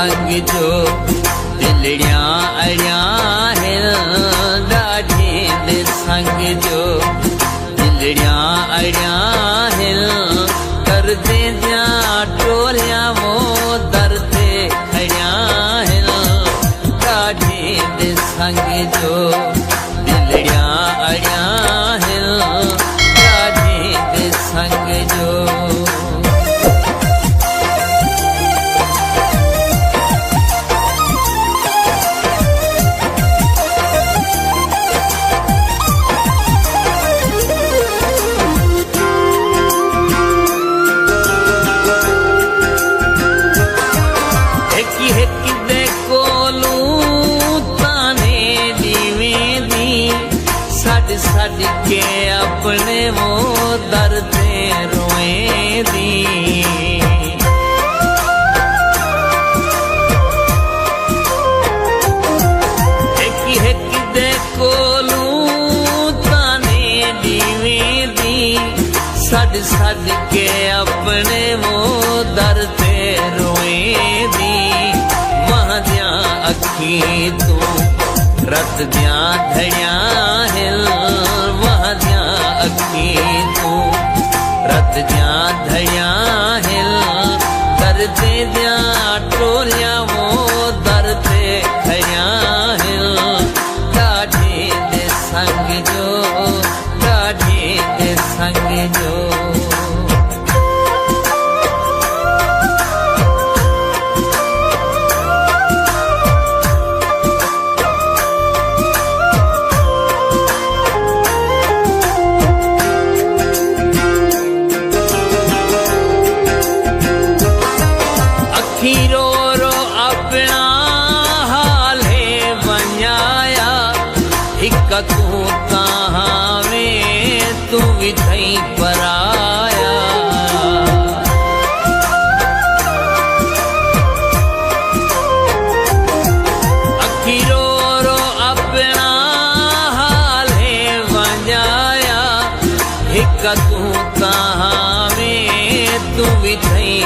संग जो दिलड़ियां अड़ियां हिल ॾाढे दे संग जो दिलड़ियां अड़ियां हिल करदे दियां टोलियां वो दर ते खड़ियां हिल ॾाढे दे संग जो दिलड़ियां अड़ियां हिल ॾाढे दे संग जो सज के अपने वो दर ते रोए दी एक दे कोलू ताने दीवे दी सज के अपने वो दर ते रोए दी वहां दियां अखी तू रत दियां धड़ियां हिल वहां दियां अखी तू रत दियां धड़ियां हिल करदे दियां टोलियां वो दर ते खड़ियां हिल ॾाढे दे संग जो ॾाढे दे संग जो रो रो अपना हाल है वञाया हिक तू कहाँ में तू भी थई पराया अखी रो रो अपना हाल है वञाया हिक तू कहाँ में तू भी थई